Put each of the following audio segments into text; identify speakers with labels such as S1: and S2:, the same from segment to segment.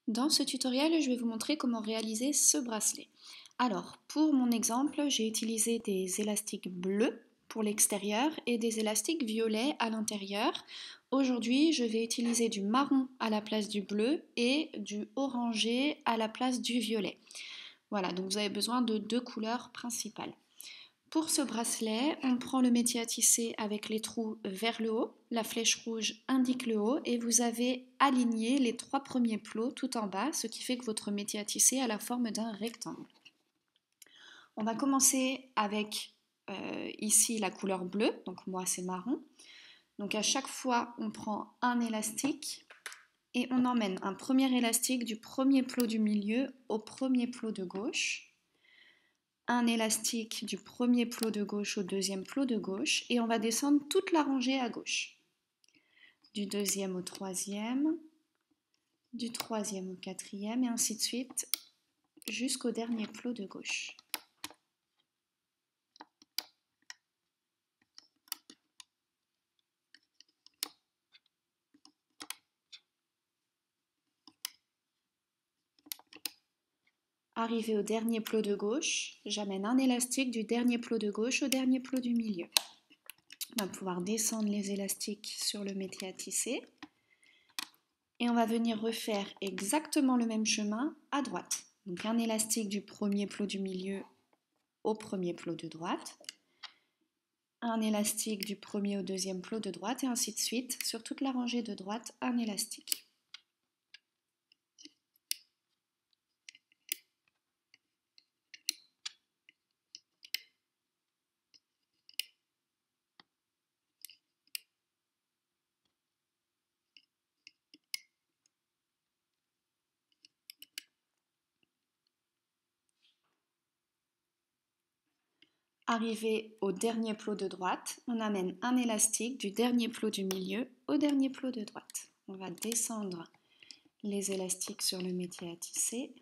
S1: Dans ce tutoriel, je vais vous montrer comment réaliser ce bracelet. Alors, pour mon exemple, j'ai utilisé des élastiques bleus pour l'extérieur et des élastiques violets à l'intérieur. Aujourd'hui, je vais utiliser du marron à la place du bleu et du orangé à la place du violet. Voilà, donc vous avez besoin de deux couleurs principales. Pour ce bracelet, on prend le métier à tisser avec les trous vers le haut, la flèche rouge indique le haut et vous avez aligné les 3 premiers plots tout en bas, ce qui fait que votre métier à tisser a la forme d'un rectangle. On va commencer avec ici la couleur bleue, donc moi c'est marron. Donc à chaque fois on prend un élastique et on emmène un premier élastique du premier plot du milieu au premier plot de gauche, un élastique du premier plot de gauche au deuxième plot de gauche et on va descendre toute la rangée à gauche. Du deuxième au troisième, du troisième au quatrième et ainsi de suite jusqu'au dernier plot de gauche. Arrivé au dernier plot de gauche, j'amène un élastique du dernier plot de gauche au dernier plot du milieu. On va pouvoir descendre les élastiques sur le métier à tisser et on va venir refaire exactement le même chemin à droite. Donc un élastique du premier plot du milieu au premier plot de droite, un élastique du premier au deuxième plot de droite et ainsi de suite sur toute la rangée de droite, un élastique. Arrivé au dernier plot de droite, on amène un élastique du dernier plot du milieu au dernier plot de droite. On va descendre les élastiques sur le métier à tisser.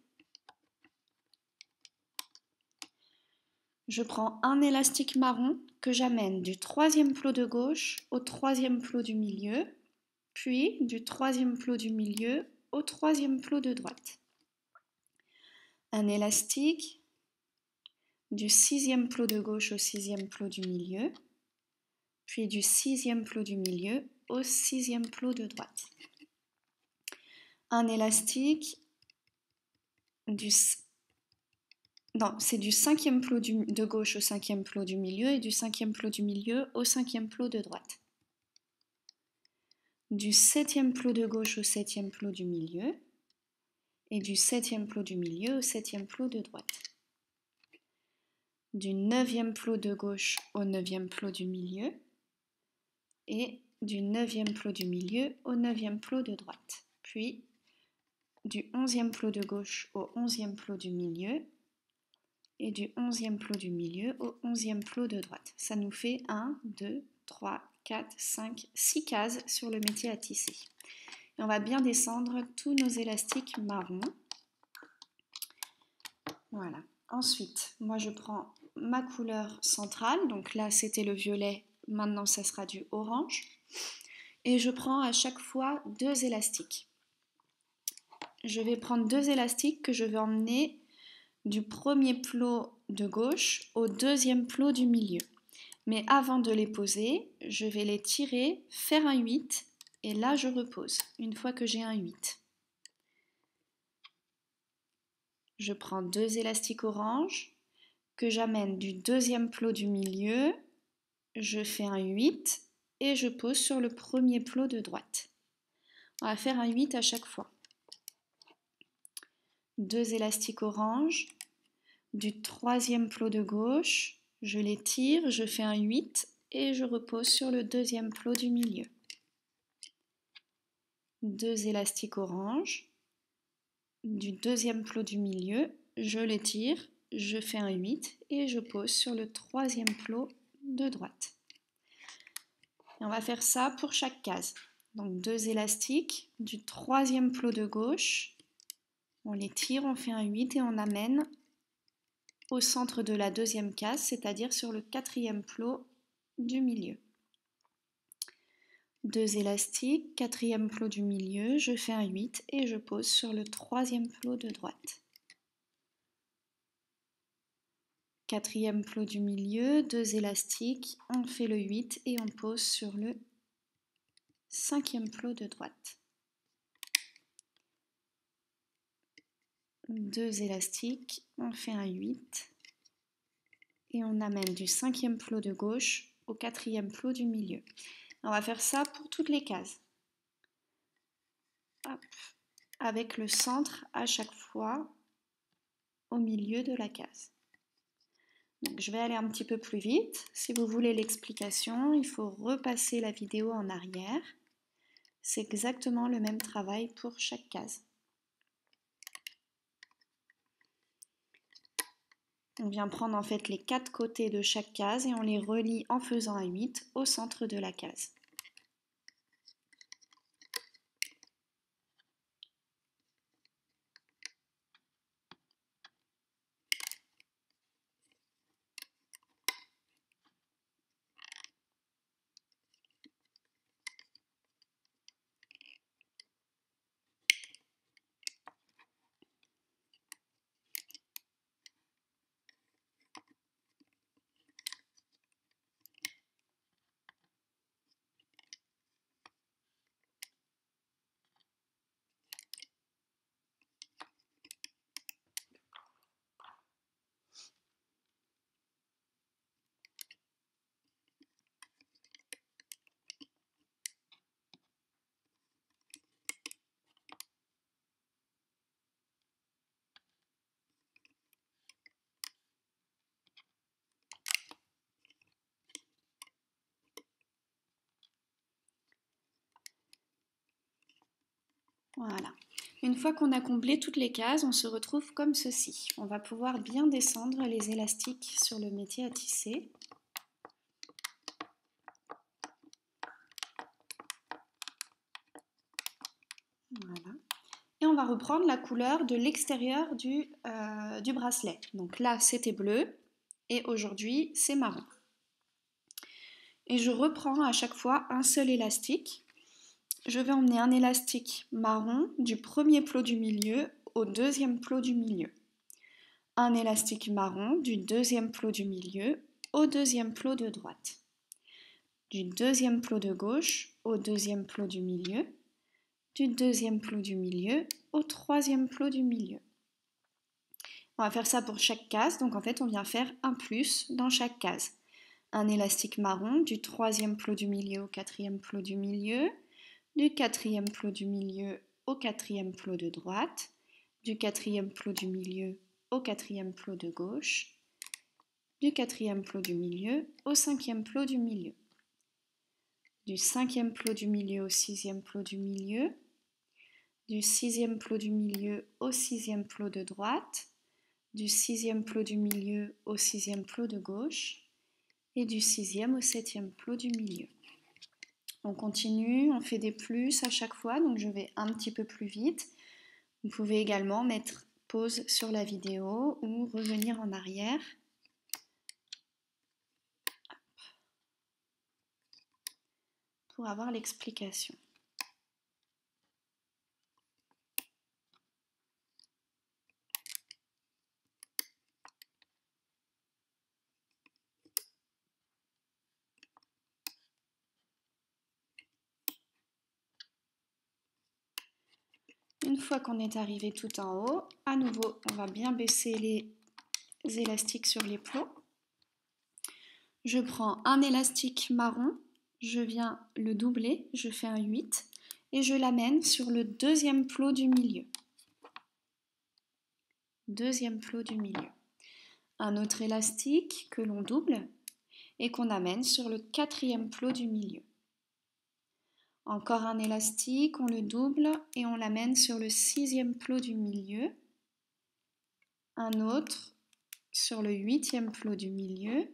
S1: Je prends un élastique marron que j'amène du troisième plot de gauche au troisième plot du milieu, puis du troisième plot du milieu au troisième plot de droite. Un élastique du sixième plot de gauche au sixième plot du milieu, puis du sixième plot du milieu au sixième plot de droite. Un élastique c'est du cinquième plot de gauche au cinquième plot du milieu et du cinquième plot du milieu au cinquième plot de droite. Du septième plot de gauche au septième plot du milieu et du septième plot du milieu au septième plot de droite. Du neuvième plot de gauche au neuvième plot du milieu et du neuvième plot du milieu au neuvième plot de droite. Puis du onzième plot de gauche au onzième plot du milieu et du onzième plot du milieu au onzième plot de droite. Ça nous fait 1, 2, 3, 4, 5, 6 cases sur le métier à tisser. Et on va bien descendre tous nos élastiques marrons. Voilà. Ensuite, moi je prends ma couleur centrale, donc là c'était le violet, maintenant ça sera du orange. Et je prends à chaque fois deux élastiques. Je vais prendre deux élastiques que je vais emmener du premier plot de gauche au deuxième plot du milieu. Mais avant de les poser, je vais les tirer, faire un 8 et là je repose une fois que j'ai un 8. Je prends deux élastiques orange que j'amène du deuxième plot du milieu, je fais un 8 et je pose sur le premier plot de droite. On va faire un 8 à chaque fois. Deux élastiques orange, du troisième plot de gauche, je les tire, je fais un 8 et je repose sur le deuxième plot du milieu. Deux élastiques orange, du deuxième plot du milieu, je les tire, je fais un 8 et je pose sur le troisième plot de droite. Et on va faire ça pour chaque case. Donc deux élastiques du troisième plot de gauche, on les tire, on fait un 8 et on amène au centre de la deuxième case, c'est-à-dire sur le quatrième plot du milieu. 2 élastiques, quatrième flot du milieu, je fais un 8 et je pose sur le troisième flot de droite. Quatrième flot du milieu, 2 élastiques, on fait le 8 et on pose sur le cinquième flot de droite. 2 élastiques, on fait un 8 et on amène du cinquième flot de gauche au quatrième flot du milieu. On va faire ça pour toutes les cases. Hop. Avec le centre à chaque fois au milieu de la case. Donc, je vais aller un petit peu plus vite. Si vous voulez l'explication, il faut repasser la vidéo en arrière. C'est exactement le même travail pour chaque case. On vient prendre en fait les 4 côtés de chaque case et on les relie en faisant un 8 au centre de la case. Voilà. Une fois qu'on a comblé toutes les cases, on se retrouve comme ceci. On va pouvoir bien descendre les élastiques sur le métier à tisser. Voilà. Et on va reprendre la couleur de l'extérieur du bracelet. Donc là, c'était bleu et aujourd'hui, c'est marron. Et je reprends à chaque fois un seul élastique. Je vais emmener un élastique marron du premier plot du milieu au deuxième plot du milieu. Un élastique marron du deuxième plot du milieu au deuxième plot de droite. Du deuxième plot de gauche au deuxième plot du milieu. Du deuxième plot du milieu au troisième plot du milieu. On va faire ça pour chaque case, donc en fait on vient faire un plus dans chaque case. Un élastique marron du troisième plot du milieu au quatrième plot du milieu, du quatrième plot du milieu au quatrième plot de droite, du quatrième plot du milieu au quatrième plot de gauche, du quatrième plot du milieu au cinquième plot du milieu, du cinquième plot du milieu au sixième plot du milieu, du sixième plot du milieu au sixième plot de droite, du sixième plot du milieu au sixième plot de gauche et du sixième au septième plot du milieu. On continue, on fait des plus à chaque fois, donc je vais un petit peu plus vite. Vous pouvez également mettre pause sur la vidéo ou revenir en arrière. Pour avoir l'explication. Une fois qu'on est arrivé tout en haut, à nouveau, on va bien baisser les élastiques sur les plots. Je prends un élastique marron, je viens le doubler, je fais un 8 et je l'amène sur le deuxième plot du milieu. Deuxième plot du milieu. Un autre élastique que l'on double et qu'on amène sur le quatrième plot du milieu. Encore un élastique, on le double et on l'amène sur le sixième plot du milieu. Un autre sur le huitième plot du milieu.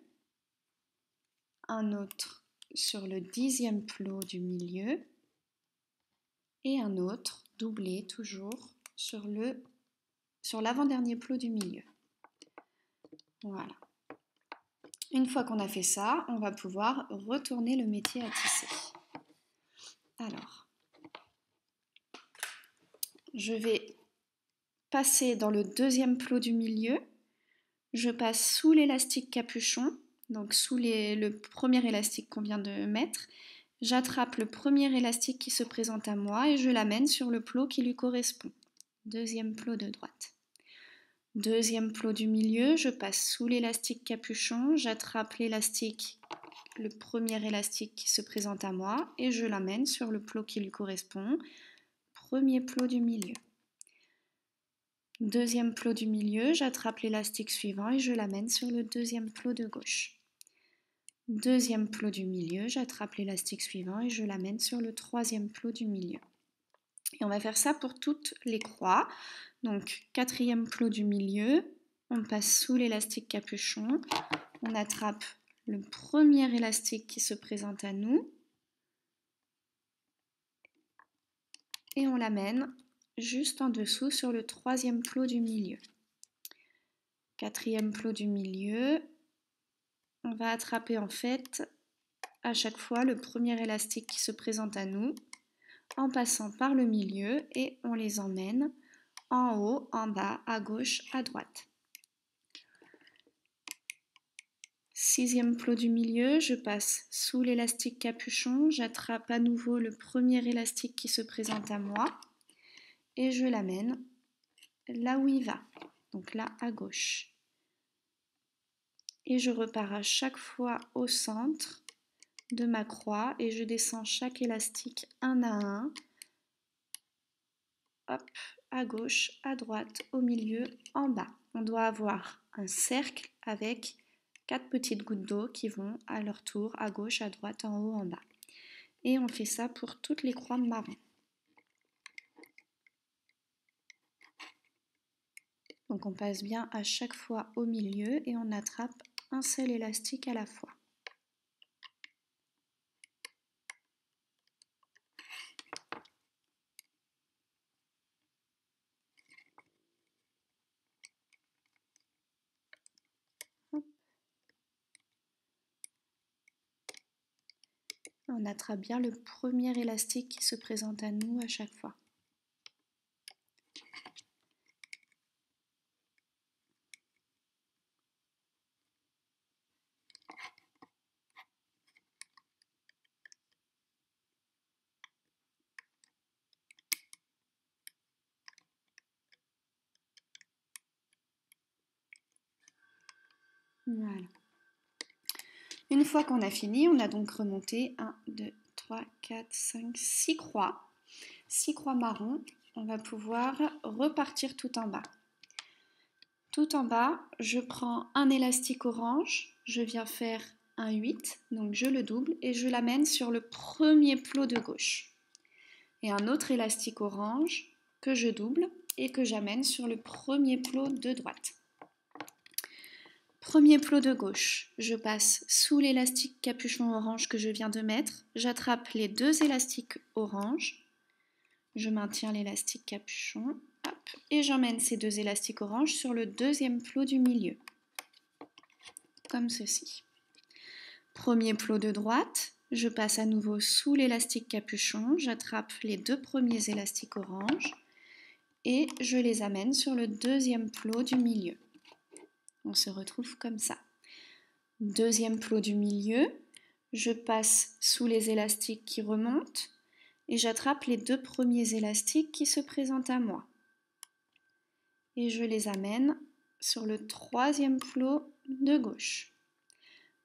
S1: Un autre sur le dixième plot du milieu. Et un autre doublé toujours sur l'avant-dernier plot du milieu. Voilà. Une fois qu'on a fait ça, on va pouvoir retourner le métier à tisser. Alors, je vais passer dans le deuxième plot du milieu. Je passe sous l'élastique capuchon, donc sous le premier élastique qu'on vient de mettre. J'attrape le premier élastique qui se présente à moi et je l'amène sur le plot qui lui correspond. Deuxième plot de droite. Deuxième plot du milieu, je passe sous l'élastique capuchon, j'attrape l'élastique, le premier élastique qui se présente à moi et je l'amène sur le plot qui lui correspond. Premier plot du milieu. Deuxième plot du milieu, j'attrape l'élastique suivant et je l'amène sur le deuxième plot de gauche. Deuxième plot du milieu, j'attrape l'élastique suivant et je l'amène sur le troisième plot du milieu. Et on va faire ça pour toutes les croix. Donc, quatrième plot du milieu, on passe sous l'élastique capuchon, on attrape le premier élastique qui se présente à nous et on l'amène juste en dessous sur le troisième plot du milieu. Quatrième plot du milieu, on va attraper en fait à chaque fois le premier élastique qui se présente à nous en passant par le milieu et on les emmène en haut, en bas, à gauche, à droite. Sixième plot du milieu, je passe sous l'élastique capuchon, j'attrape à nouveau le premier élastique qui se présente à moi et je l'amène là où il va, donc là à gauche. Et je repars à chaque fois au centre de ma croix et je descends chaque élastique un à un. Hop, à gauche, à droite, au milieu, en bas. On doit avoir un cercle avec 4 petites gouttes d'eau qui vont à leur tour à gauche, à droite, en haut, en bas. Et on fait ça pour toutes les croix marron. Donc on passe bien à chaque fois au milieu et on attrape un seul élastique à la fois. On attrape bien le premier élastique qui se présente à nous à chaque fois. Voilà. Une fois qu'on a fini, on a donc remonté 1, 2, 3, 4, 5, 6 croix. 6 croix marron. On va pouvoir repartir tout en bas. Tout en bas, je prends un élastique orange, je viens faire un 8, donc je le double et je l'amène sur le premier plot de gauche. Et un autre élastique orange que je double et que j'amène sur le premier plot de droite. Premier plot de gauche, je passe sous l'élastique capuchon orange que je viens de mettre, j'attrape les deux élastiques orange, je maintiens l'élastique capuchon, hop, et j'emmène ces deux élastiques orange sur le deuxième plot du milieu, comme ceci. Premier plot de droite, je passe à nouveau sous l'élastique capuchon, j'attrape les deux premiers élastiques orange et je les amène sur le deuxième plot du milieu. On se retrouve comme ça. Deuxième plot du milieu, je passe sous les élastiques qui remontent et j'attrape les deux premiers élastiques qui se présentent à moi. Et je les amène sur le troisième plot de gauche.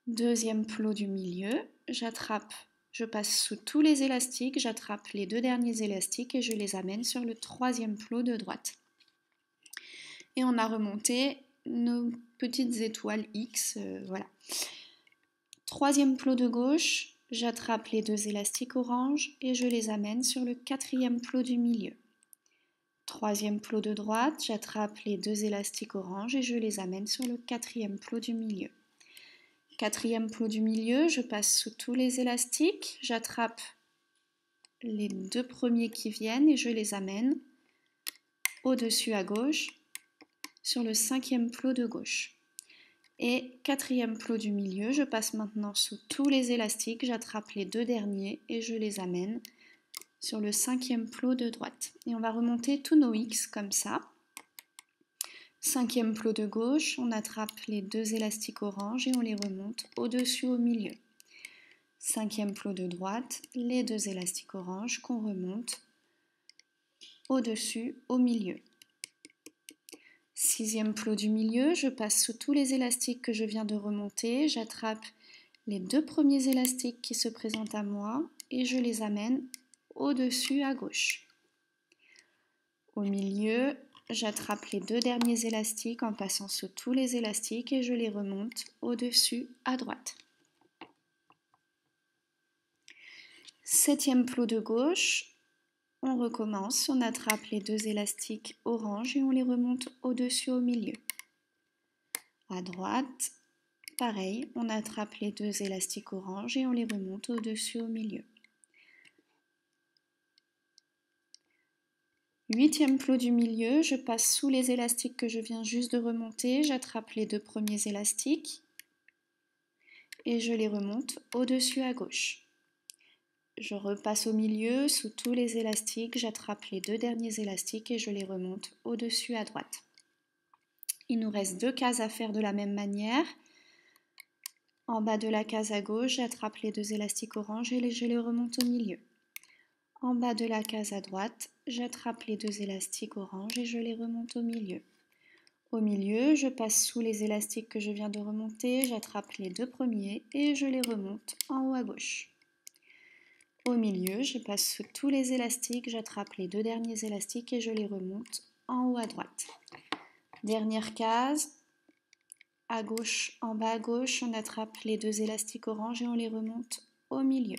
S1: Deuxième plot du milieu, je passe sous tous les élastiques, j'attrape les deux derniers élastiques et je les amène sur le troisième plot de droite. Et on a remonté nos petites étoiles X, voilà. Troisième plot de gauche, j'attrape les deux élastiques orange et je les amène sur le quatrième plot du milieu. Troisième plot de droite, j'attrape les deux élastiques orange et je les amène sur le quatrième plot du milieu. Quatrième plot du milieu, je passe sous tous les élastiques, j'attrape les deux premiers qui viennent et je les amène au-dessus à gauche sur le cinquième plot de gauche. Et quatrième plot du milieu, je passe maintenant sous tous les élastiques, j'attrape les deux derniers et je les amène sur le 5e plot de droite. Et on va remonter tous nos X comme ça. 5e plot de gauche, on attrape les 2 élastiques orange et on les remonte au-dessus au milieu. 5e plot de droite, les 2 élastiques orange qu'on remonte au-dessus au milieu. 6e plot du milieu, je passe sous tous les élastiques que je viens de remonter, j'attrape les 2 premiers élastiques qui se présentent à moi et je les amène au-dessus à gauche. Au milieu, j'attrape les 2 derniers élastiques en passant sous tous les élastiques et je les remonte au-dessus à droite. 7e plot de gauche, on recommence, on attrape les 2 élastiques orange et on les remonte au-dessus au milieu. À droite, pareil, on attrape les 2 élastiques orange et on les remonte au-dessus au milieu. 8e plot du milieu, je passe sous les élastiques que je viens juste de remonter, j'attrape les 2 premiers élastiques et je les remonte au-dessus à gauche. Je repasse au milieu, sous tous les élastiques, j'attrape les 2 derniers élastiques et je les remonte au-dessus à droite. Il nous reste 2 cases à faire de la même manière. En bas de la case à gauche, j'attrape les 2 élastiques orange et je les remonte au milieu. En bas de la case à droite, j'attrape les 2 élastiques orange et je les remonte au milieu. Au milieu, je passe sous les élastiques que je viens de remonter, j'attrape les 2 premiers et je les remonte en haut à gauche. Au milieu, je passe sous tous les élastiques, j'attrape les 2 derniers élastiques et je les remonte en haut à droite. Dernière case, à gauche, en bas à gauche, on attrape les 2 élastiques orange et on les remonte au milieu.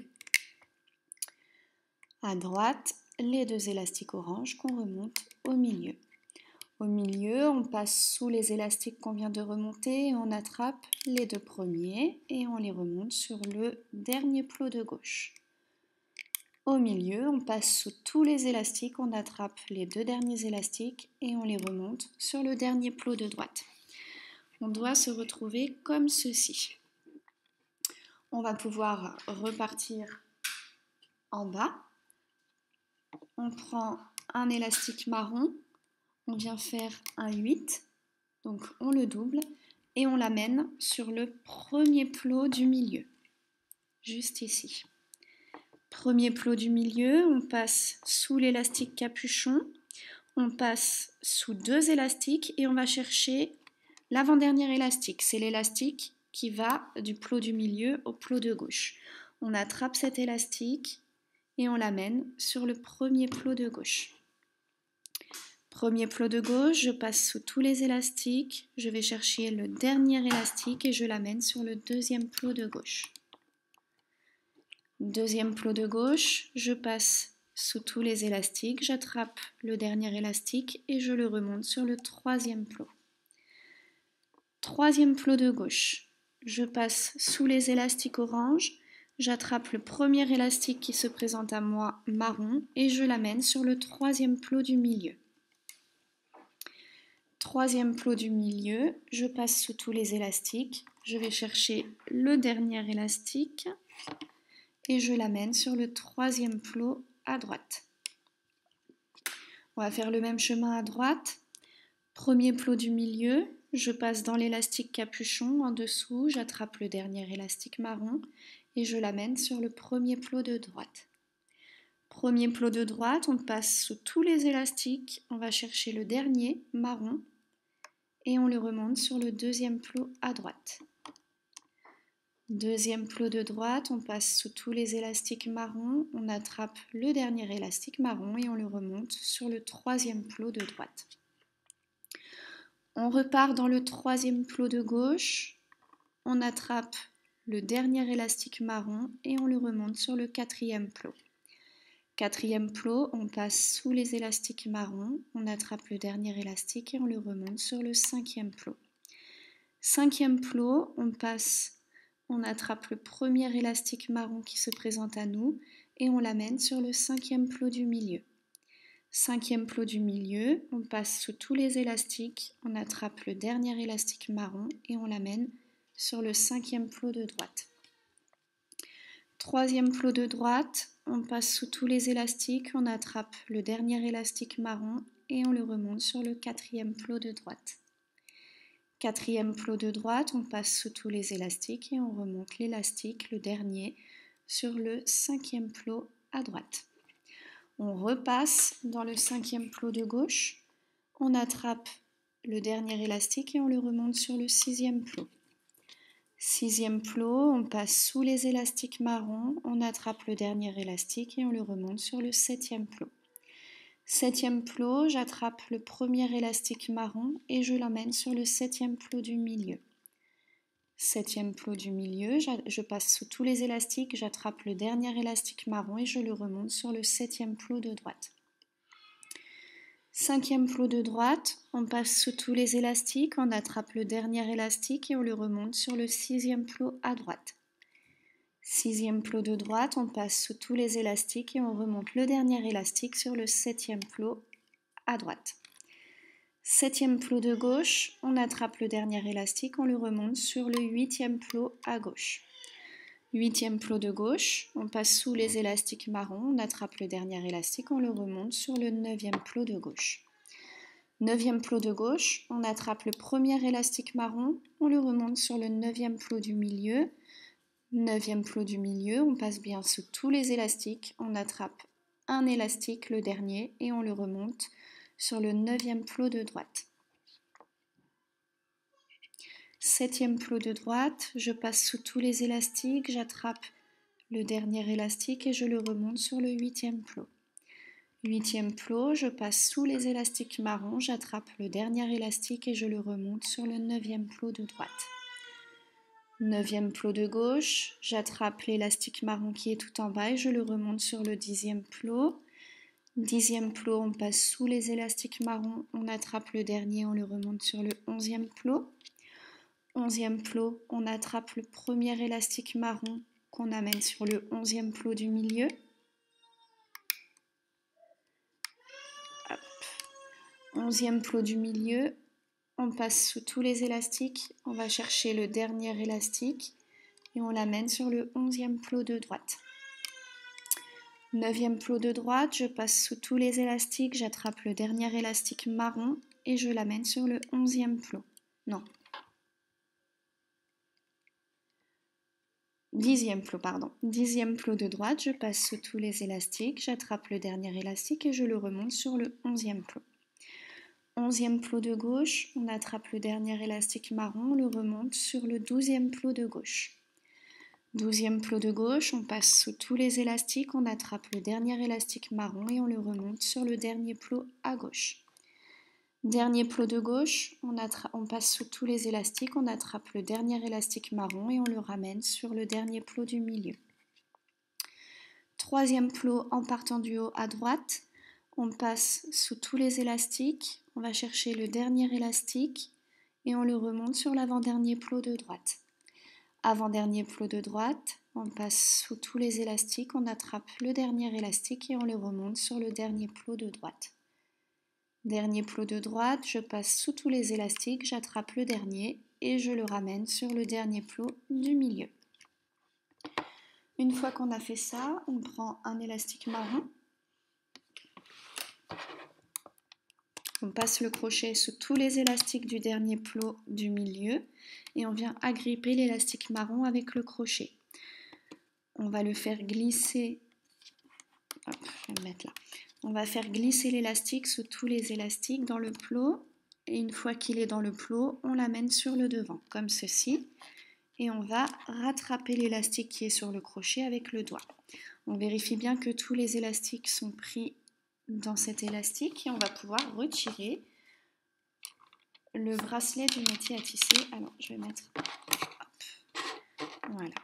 S1: À droite, les 2 élastiques orange qu'on remonte au milieu. Au milieu, on passe sous les élastiques qu'on vient de remonter et on attrape les 2 premiers et on les remonte sur le dernier plot de gauche. Au milieu, on passe sous tous les élastiques, on attrape les 2 derniers élastiques et on les remonte sur le dernier plot de droite. On doit se retrouver comme ceci. On va pouvoir repartir en bas. On prend un élastique marron, on vient faire un 8, donc on le double et on l'amène sur le premier plot du milieu, juste ici. Premier plot du milieu, on passe sous l'élastique capuchon, on passe sous 2 élastiques et on va chercher l'avant-dernier élastique. C'est l'élastique qui va du plot du milieu au plot de gauche. On attrape cet élastique et on l'amène sur le premier plot de gauche. Premier plot de gauche, je passe sous tous les élastiques, je vais chercher le dernier élastique et je l'amène sur le deuxième plot de gauche. Deuxième plot de gauche, je passe sous tous les élastiques, j'attrape le dernier élastique et je le remonte sur le troisième plot. Troisième plot de gauche, je passe sous les élastiques orange, j'attrape le premier élastique qui se présente à moi marron et je l'amène sur le troisième plot du milieu. Troisième plot du milieu, je passe sous tous les élastiques, je vais chercher le dernier élastique et je l'amène sur le troisième plot à droite. On va faire le même chemin à droite. Premier plot du milieu, je passe dans l'élastique capuchon en dessous, j'attrape le dernier élastique marron et je l'amène sur le premier plot de droite. Premier plot de droite, on passe sous tous les élastiques, on va chercher le dernier marron et on le remonte sur le deuxième plot à droite. Deuxième plot de droite, on passe sous tous les élastiques marrons, on attrape le dernier élastique marron et on le remonte sur le troisième plot de droite. On repart dans le troisième plot de gauche, on attrape le dernier élastique marron et on le remonte sur le quatrième plot. Quatrième plot, on passe sous les élastiques marrons, on attrape le dernier élastique et on le remonte sur le cinquième plot. Cinquième plot, on attrape le premier élastique marron qui se présente à nous et on l'amène sur le cinquième plot du milieu. Cinquième plot du milieu, on passe sous tous les élastiques, on attrape le dernier élastique marron et on l'amène sur le cinquième plot de droite. Troisième plot de droite, on passe sous tous les élastiques, on attrape le dernier élastique marron et on le remonte sur le quatrième plot de droite. Quatrième plot de droite, on passe sous tous les élastiques et on remonte l'élastique, le dernier, sur le cinquième plot à droite. On repasse dans le cinquième plot de gauche, on attrape le dernier élastique et on le remonte sur le sixième plot. Sixième plot, on passe sous les élastiques marrons, on attrape le dernier élastique et on le remonte sur le septième plot. Septième plot, j'attrape le premier élastique marron et je l'emmène sur le septième plot du milieu. Septième plot du milieu, je passe sous tous les élastiques, j'attrape le dernier élastique marron et je le remonte sur le septième plot de droite. Cinquième plot de droite, on passe sous tous les élastiques, on attrape le dernier élastique et on le remonte sur le sixième plot à droite. Sixième plot de droite, on passe sous tous les élastiques et on remonte le dernier élastique sur le septième plot à droite. Septième plot de gauche, on attrape le dernier élastique, on le remonte sur le huitième plot à gauche. Huitième plot de gauche, on passe sous les élastiques marrons, on attrape le dernier élastique, on le remonte sur le neuvième plot de gauche. Neuvième plot de gauche, on attrape le premier élastique marron, on le remonte sur le neuvième plot du milieu. Neuvième plot du milieu, on passe bien sous tous les élastiques, on attrape un élastique, le dernier, et on le remonte sur le neuvième plot de droite. Septième plot de droite, je passe sous tous les élastiques, j'attrape le dernier élastique et je le remonte sur le huitième plot. Huitième plot, je passe sous les élastiques marrons, j'attrape le dernier élastique et je le remonte sur le neuvième plot de droite. Neuvième plot de gauche, j'attrape l'élastique marron qui est tout en bas et je le remonte sur le dixième plot. Dixième plot, on passe sous les élastiques marrons, on attrape le dernier, on le remonte sur le onzième plot. Onzième plot, on attrape le premier élastique marron qu'on amène sur le onzième plot du milieu. Hop. Onzième plot du milieu, on passe sous tous les élastiques, on va chercher le dernier élastique et on l'amène sur le onzième plot de droite. Neuvième plot de droite, je passe sous tous les élastiques, j'attrape le dernier élastique marron et je l'amène sur le onzième plot. Non. Dixième plot, pardon. Dixième plot de droite, je passe sous tous les élastiques, j'attrape le dernier élastique et je le remonte sur le onzième plot. Onzième plot de gauche, on attrape le dernier élastique marron, on le remonte sur le douzième plot de gauche. Douzième plot de gauche, on passe sous tous les élastiques, on attrape le dernier élastique marron et on le remonte sur le dernier plot à gauche. Dernier plot de gauche, on passe sous tous les élastiques, on attrape le dernier élastique marron et on le ramène sur le dernier plot du milieu. Troisième plot en partant du haut à droite, on passe sous tous les élastiques, on va chercher le dernier élastique et on le remonte sur l'avant-dernier plot de droite. Avant-dernier plot de droite, on passe sous tous les élastiques, on attrape le dernier élastique et on le remonte sur le dernier plot de droite. Dernier plot de droite, je passe sous tous les élastiques, j'attrape le dernier et je le ramène sur le dernier plot du milieu. Une fois qu'on a fait ça, on prend un élastique marron, on passe le crochet sous tous les élastiques du dernier plot du milieu et on vient agripper l'élastique marron avec le crochet. On va le faire glisser, hop, je vais le mettre là. On va faire glisser l'élastique sous tous les élastiques dans le plot et une fois qu'il est dans le plot, on l'amène sur le devant, comme ceci. Et on va rattraper l'élastique qui est sur le crochet avec le doigt. On vérifie bien que tous les élastiques sont pris dans cet élastique et on va pouvoir retirer le bracelet du métier à tisser. Alors, je vais mettre, hop, voilà.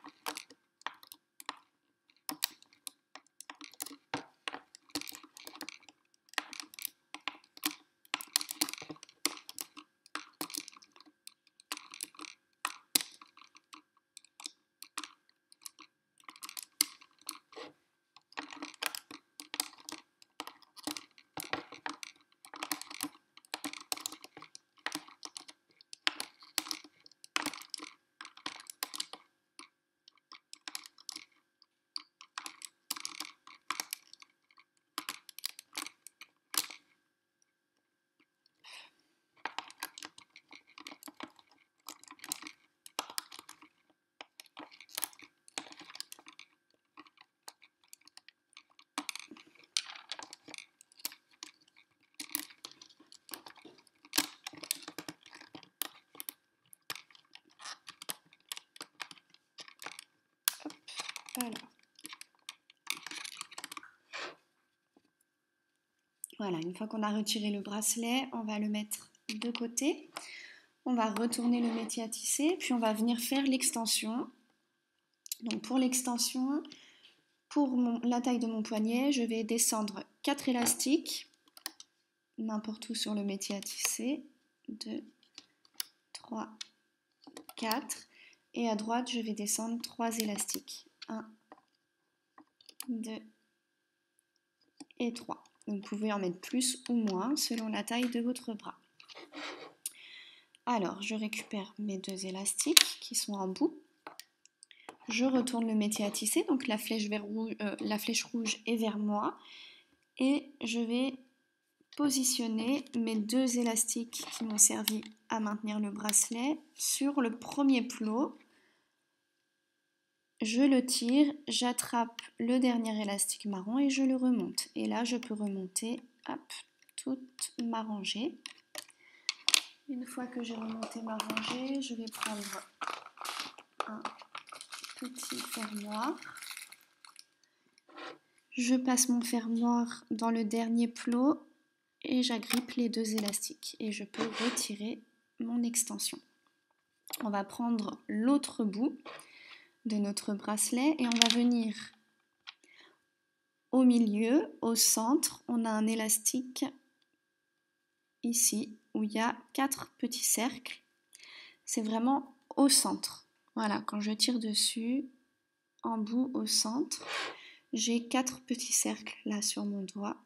S1: Alors, voilà, une fois qu'on a retiré le bracelet, on va le mettre de côté. On va retourner le métier à tisser, puis on va venir faire l'extension. Donc pour l'extension, pour la taille de mon poignet, je vais descendre 4 élastiques, n'importe où sur le métier à tisser. 2, 3, 4. Et à droite, je vais descendre 3 élastiques. 1, 2 et 3. Vous pouvez en mettre plus ou moins selon la taille de votre bras. Alors, je récupère mes 2 élastiques qui sont en bout. Je retourne le métier à tisser, donc la flèche rouge est vers moi. Et je vais positionner mes 2 élastiques qui m'ont servi à maintenir le bracelet sur le premier plot. Je le tire, j'attrape le dernier élastique marron et je le remonte. Et là, je peux remonter, hop, toute ma rangée. Une fois que j'ai remonté ma rangée, je vais prendre un petit fermoir. Je passe mon fermoir dans le dernier plot et j'agrippe les 2 élastiques. Et je peux retirer mon extension. On va prendre l'autre bout de notre bracelet et on va venir au milieu, au centre. On a un élastique ici où il y a 4 petits cercles. C'est vraiment au centre. Voilà, quand je tire dessus, en bout au centre, j'ai 4 petits cercles là sur mon doigt.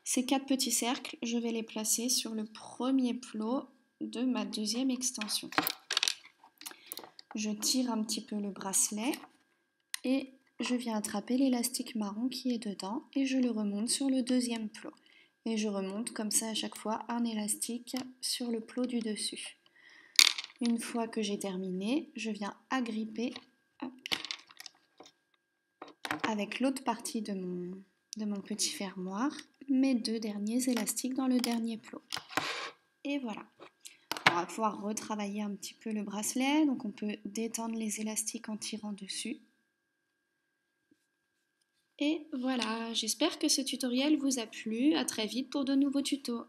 S1: Ces 4 petits cercles, je vais les placer sur le premier plot de ma deuxième extension. Je tire un petit peu le bracelet et je viens attraper l'élastique marron qui est dedans et je le remonte sur le deuxième plot. Et je remonte comme ça à chaque fois un élastique sur le plot du dessus. Une fois que j'ai terminé, je viens agripper avec l'autre partie de mon petit fermoir mes 2 derniers élastiques dans le dernier plot. Et voilà. On va pouvoir retravailler un petit peu le bracelet. Donc on peut détendre les élastiques en tirant dessus. Et voilà, j'espère que ce tutoriel vous a plu. À très vite pour de nouveaux tutos.